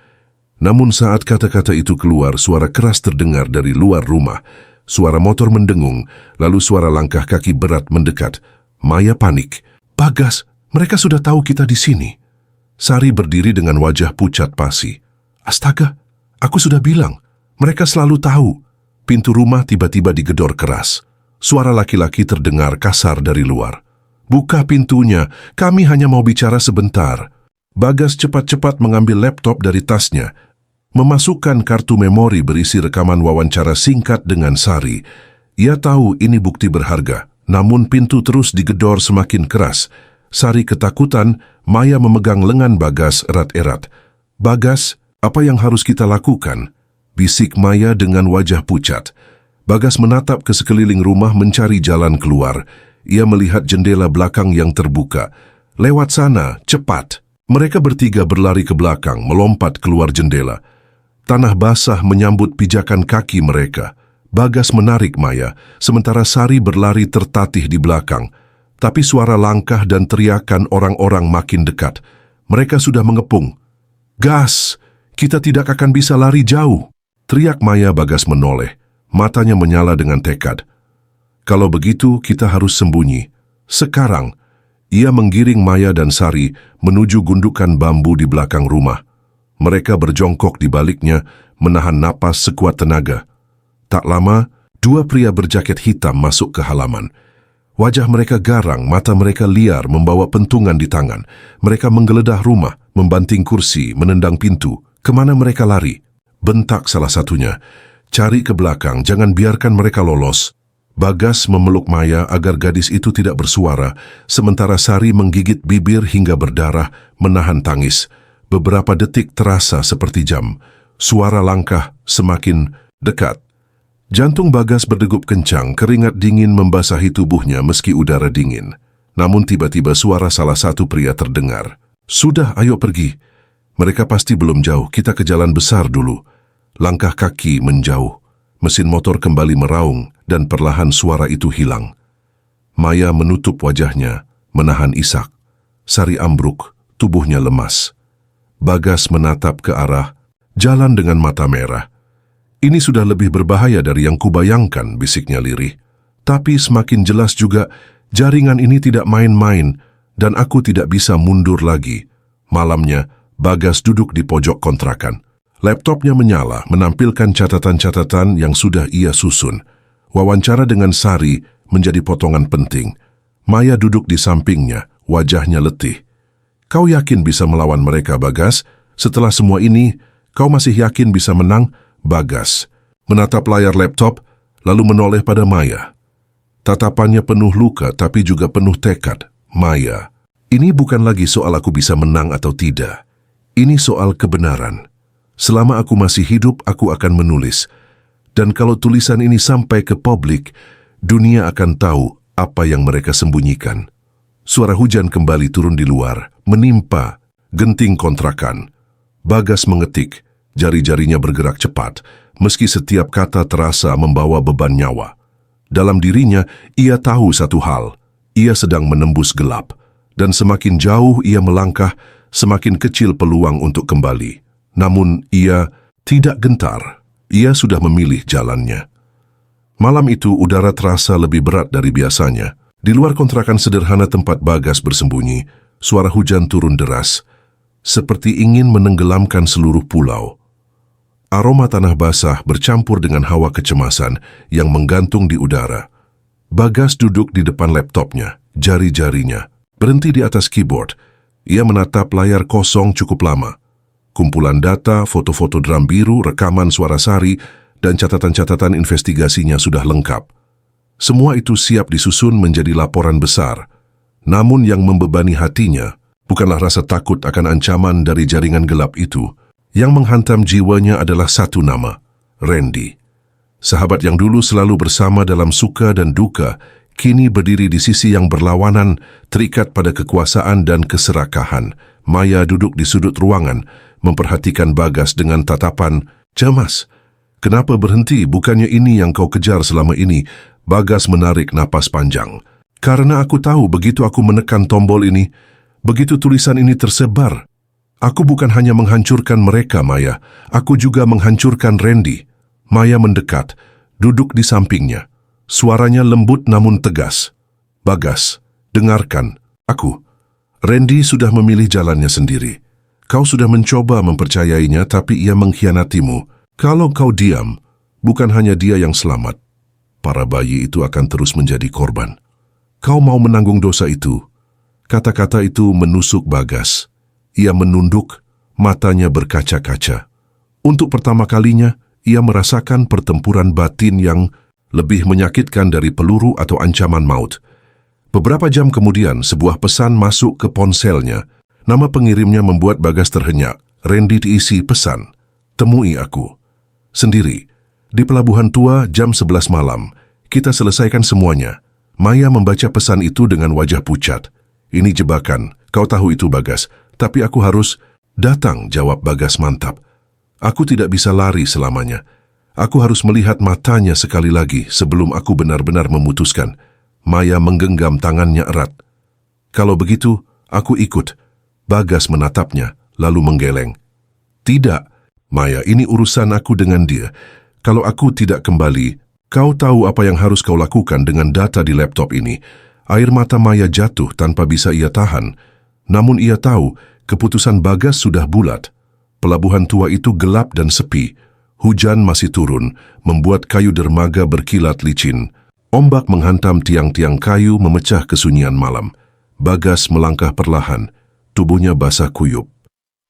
Namun saat kata-kata itu keluar, suara keras terdengar dari luar rumah. Suara motor mendengung, lalu suara langkah kaki berat mendekat. Maya panik. Bagas, mereka sudah tahu kita di sini. Sari berdiri dengan wajah pucat pasi. Astaga, aku sudah bilang, mereka selalu tahu. Pintu rumah tiba-tiba digedor keras. Suara laki-laki terdengar kasar dari luar. Buka pintunya, kami hanya mau bicara sebentar. Bagas cepat-cepat mengambil laptop dari tasnya, memasukkan kartu memori berisi rekaman wawancara singkat dengan Sari. Ia tahu ini bukti berharga, namun pintu terus digedor semakin keras. Sari ketakutan, Maya memegang lengan Bagas erat-erat. Bagas, apa yang harus kita lakukan? Bisik Maya dengan wajah pucat. Bagas menatap ke sekeliling rumah mencari jalan keluar. Ia melihat jendela belakang yang terbuka. Lewat sana, cepat. Mereka bertiga berlari ke belakang, melompat keluar jendela. Tanah basah menyambut pijakan kaki mereka. Bagas menarik Maya, sementara Sari berlari tertatih di belakang. Tapi suara langkah dan teriakan orang-orang makin dekat. Mereka sudah mengepung. Gas, kita tidak akan bisa lari jauh. Teriak Maya. Bagas menoleh. Matanya menyala dengan tekad. Kalau begitu, kita harus sembunyi. Sekarang, ia menggiring Maya dan Sari menuju gundukan bambu di belakang rumah. Mereka berjongkok di baliknya, menahan napas sekuat tenaga. Tak lama, dua pria berjaket hitam masuk ke halaman. Wajah mereka garang, mata mereka liar, membawa pentungan di tangan. Mereka menggeledah rumah, membanting kursi, menendang pintu. Kemana mereka lari? Bentak salah satunya. Cari ke belakang, jangan biarkan mereka lolos. Bagas memeluk Maya agar gadis itu tidak bersuara, sementara Sari menggigit bibir hingga berdarah, menahan tangis. Beberapa detik terasa seperti jam. Suara langkah semakin dekat. Jantung Bagas berdegup kencang, keringat dingin membasahi tubuhnya meski udara dingin. Namun tiba-tiba suara salah satu pria terdengar. Sudah, ayo pergi. Mereka pasti belum jauh, kita ke jalan besar dulu. Langkah kaki menjauh. Mesin motor kembali meraung dan perlahan suara itu hilang. Maya menutup wajahnya, menahan isak. Sari ambruk, tubuhnya lemas. Bagas menatap ke arah jalan dengan mata merah. Ini sudah lebih berbahaya dari yang kubayangkan, bisiknya lirih. Tapi semakin jelas juga, jaringan ini tidak main-main dan aku tidak bisa mundur lagi. Malamnya, Bagas duduk di pojok kontrakan. Laptopnya menyala, menampilkan catatan-catatan yang sudah ia susun. Wawancara dengan Sari menjadi potongan penting. Maya duduk di sampingnya, wajahnya letih. Kau yakin bisa melawan mereka, Bagas? Setelah semua ini, kau masih yakin bisa menang? Bagas menatap layar laptop, lalu menoleh pada Maya. Tatapannya penuh luka, tapi juga penuh tekad. Maya, ini bukan lagi soal aku bisa menang atau tidak. Ini soal kebenaran. Selama aku masih hidup, aku akan menulis. Dan kalau tulisan ini sampai ke publik, dunia akan tahu apa yang mereka sembunyikan. Suara hujan kembali turun di luar, menimpa genting kontrakan. Bagas mengetik, jari-jarinya bergerak cepat, meski setiap kata terasa membawa beban nyawa. Dalam dirinya, ia tahu satu hal, ia sedang menembus gelap, dan semakin jauh ia melangkah, semakin kecil peluang untuk kembali. Namun ia tidak gentar, ia sudah memilih jalannya. Malam itu udara terasa lebih berat dari biasanya. Di luar kontrakan sederhana tempat Bagas bersembunyi, suara hujan turun deras, seperti ingin menenggelamkan seluruh pulau. Aroma tanah basah bercampur dengan hawa kecemasan yang menggantung di udara. Bagas duduk di depan laptopnya, jari-jarinya berhenti di atas keyboard. Ia menatap layar kosong cukup lama. Kumpulan data, foto-foto drum biru, rekaman suara Sari, dan catatan-catatan investigasinya sudah lengkap. Semua itu siap disusun menjadi laporan besar. Namun yang membebani hatinya bukanlah rasa takut akan ancaman dari jaringan gelap itu. Yang menghantam jiwanya adalah satu nama, Randy. Sahabat yang dulu selalu bersama dalam suka dan duka, kini berdiri di sisi yang berlawanan, terikat pada kekuasaan dan keserakahan. Maya duduk di sudut ruangan, memperhatikan Bagas dengan tatapan cemas. Kenapa berhenti? Bukannya ini yang kau kejar selama ini? Bagas menarik napas panjang. Karena aku tahu begitu aku menekan tombol ini, begitu tulisan ini tersebar, aku bukan hanya menghancurkan mereka, Maya. Aku juga menghancurkan Randy. Maya mendekat, duduk di sampingnya. Suaranya lembut namun tegas. Bagas, dengarkan aku. Randy sudah memilih jalannya sendiri. Kau sudah mencoba mempercayainya, tapi ia mengkhianatimu. Kalau kau diam, bukan hanya dia yang selamat. Para bayi itu akan terus menjadi korban. Kau mau menanggung dosa itu? Kata-kata itu menusuk Bagas. Ia menunduk, matanya berkaca-kaca. Untuk pertama kalinya, ia merasakan pertempuran batin yang lebih menyakitkan dari peluru atau ancaman maut. Beberapa jam kemudian, sebuah pesan masuk ke ponselnya. Nama pengirimnya membuat Bagas terhenyak. Randy diisi pesan, temui aku. Sendiri, di Pelabuhan Tua jam 11 malam, kita selesaikan semuanya. Maya membaca pesan itu dengan wajah pucat. Ini jebakan, kau tahu itu Bagas. Tapi aku harus datang, jawab Bagas mantap. Aku tidak bisa lari selamanya. Aku harus melihat matanya sekali lagi sebelum aku benar-benar memutuskan. Maya menggenggam tangannya erat. Kalau begitu, aku ikut. Bagas menatapnya, lalu menggeleng. Tidak, Maya, ini urusan aku dengan dia. Kalau aku tidak kembali, kau tahu apa yang harus kau lakukan dengan data di laptop ini. Air mata Maya jatuh tanpa bisa ia tahan. Namun ia tahu, keputusan Bagas sudah bulat. Pelabuhan Tua itu gelap dan sepi. Hujan masih turun, membuat kayu dermaga berkilat licin. Ombak menghantam tiang-tiang kayu memecah kesunyian malam. Bagas melangkah perlahan, tubuhnya basah kuyup.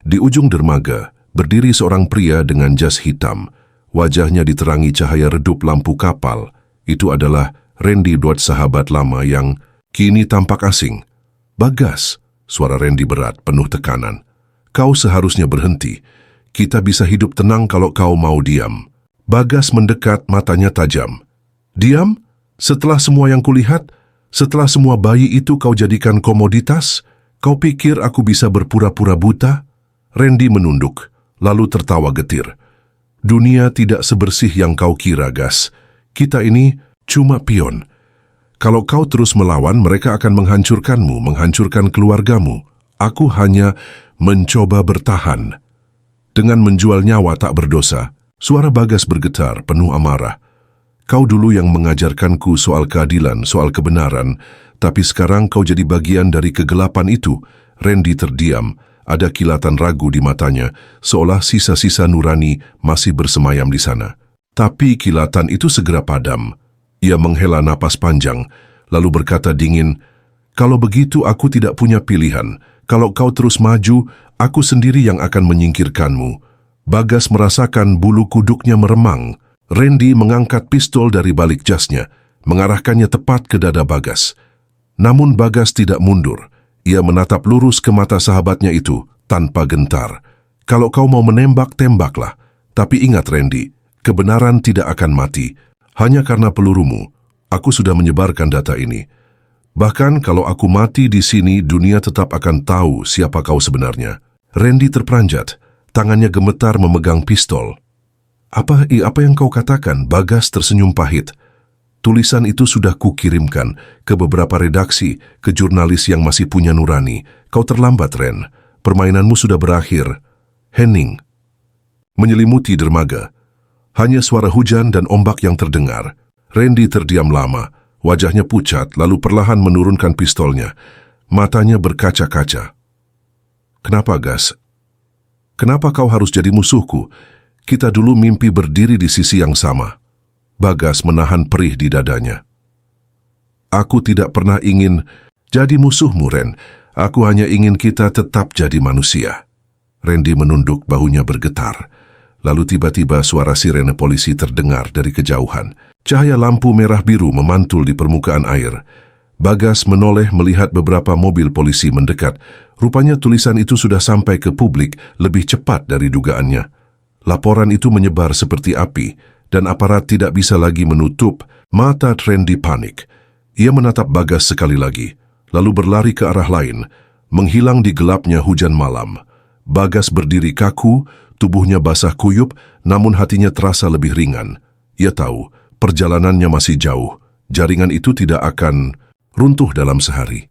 Di ujung dermaga, berdiri seorang pria dengan jas hitam. Wajahnya diterangi cahaya redup lampu kapal. Itu adalah Randy, Dodge, sahabat lama yang kini tampak asing. Bagas, suara Randy berat, penuh tekanan. Kau seharusnya berhenti. Kita bisa hidup tenang kalau kau mau diam. Bagas mendekat, matanya tajam. Diam? Setelah semua yang kulihat? Setelah semua bayi itu kau jadikan komoditas? Kau pikir aku bisa berpura-pura buta? Randy menunduk, lalu tertawa getir. Dunia tidak sebersih yang kau kira, Gas. Kita ini cuma pion. Kalau kau terus melawan, mereka akan menghancurkanmu, menghancurkan keluargamu. Aku hanya mencoba bertahan. Dengan menjual nyawa tak berdosa, suara Bagas bergetar, penuh amarah. Kau dulu yang mengajarkanku soal keadilan, soal kebenaran, tapi sekarang kau jadi bagian dari kegelapan itu. Randy terdiam. Ada kilatan ragu di matanya, seolah sisa-sisa nurani masih bersemayam di sana. Tapi kilatan itu segera padam. Ia menghela napas panjang, lalu berkata dingin, kalau begitu aku tidak punya pilihan. Kalau kau terus maju, aku sendiri yang akan menyingkirkanmu. Bagas merasakan bulu kuduknya meremang. Randy mengangkat pistol dari balik jasnya, mengarahkannya tepat ke dada Bagas. Namun Bagas tidak mundur. Ia menatap lurus ke mata sahabatnya itu, tanpa gentar. Kalau kau mau menembak, tembaklah. Tapi ingat Randy, kebenaran tidak akan mati. Hanya karena pelurumu, aku sudah menyebarkan data ini. Bahkan kalau aku mati di sini, dunia tetap akan tahu siapa kau sebenarnya. Randy terperanjat, tangannya gemetar memegang pistol. Apa yang kau katakan? Bagas tersenyum pahit. Tulisan itu sudah kukirimkan ke beberapa redaksi, ke jurnalis yang masih punya nurani. Kau terlambat, Ren. Permainanmu sudah berakhir. Henning. Menyelimuti dermaga. Hanya suara hujan dan ombak yang terdengar. Randy terdiam lama. Wajahnya pucat, lalu perlahan menurunkan pistolnya. Matanya berkaca-kaca. Kenapa, Gas? Kenapa kau harus jadi musuhku? Kita dulu mimpi berdiri di sisi yang sama. Bagas menahan perih di dadanya. Aku tidak pernah ingin jadi musuhmu, Ren. Aku hanya ingin kita tetap jadi manusia. Randy menunduk, bahunya bergetar. Lalu tiba-tiba suara sirene polisi terdengar dari kejauhan. Cahaya lampu merah biru memantul di permukaan air. Bagas menoleh melihat beberapa mobil polisi mendekat. Rupanya tulisan itu sudah sampai ke publik lebih cepat dari dugaannya. Laporan itu menyebar seperti api, dan aparat tidak bisa lagi menutup mata. Randy panik. Ia menatap Bagas sekali lagi, lalu berlari ke arah lain, menghilang di gelapnya hujan malam. Bagas berdiri kaku, tubuhnya basah kuyup, namun hatinya terasa lebih ringan. Ia tahu, perjalanannya masih jauh. Jaringan itu tidak akan runtuh dalam sehari.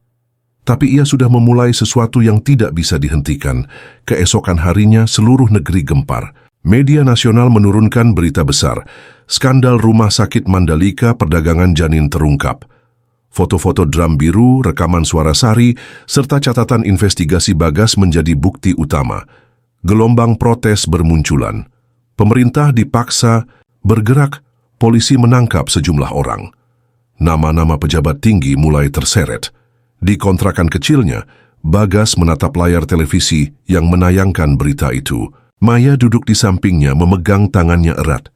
Tapi ia sudah memulai sesuatu yang tidak bisa dihentikan. Keesokan harinya seluruh negeri gempar. Media nasional menurunkan berita besar. Skandal rumah sakit Mandalika perdagangan janin terungkap. Foto-foto drum biru, rekaman suara Sari, serta catatan investigasi Bagas menjadi bukti utama. Gelombang protes bermunculan. Pemerintah dipaksa bergerak, polisi menangkap sejumlah orang. Nama-nama pejabat tinggi mulai terseret. Di kontrakan kecilnya, Bagas menatap layar televisi yang menayangkan berita itu. Maya duduk di sampingnya memegang tangannya erat.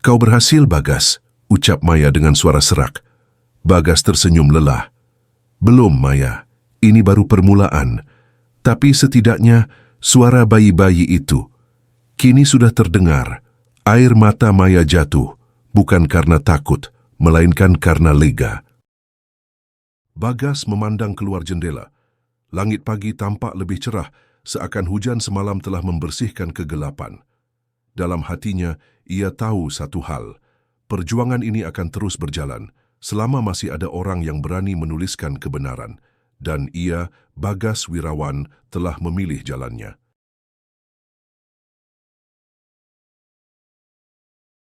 "Kau berhasil, Bagas," ucap Maya dengan suara serak. Bagas tersenyum lelah. "Belum, Maya. Ini baru permulaan. Tapi setidaknya suara bayi-bayi itu kini sudah terdengar." Air mata Maya jatuh, bukan karena takut, melainkan karena lega. Bagas memandang keluar jendela. Langit pagi tampak lebih cerah, seakan hujan semalam telah membersihkan kegelapan. Dalam hatinya, ia tahu satu hal. Perjuangan ini akan terus berjalan, selama masih ada orang yang berani menuliskan kebenaran. Dan ia, Bagas Wirawan, telah memilih jalannya.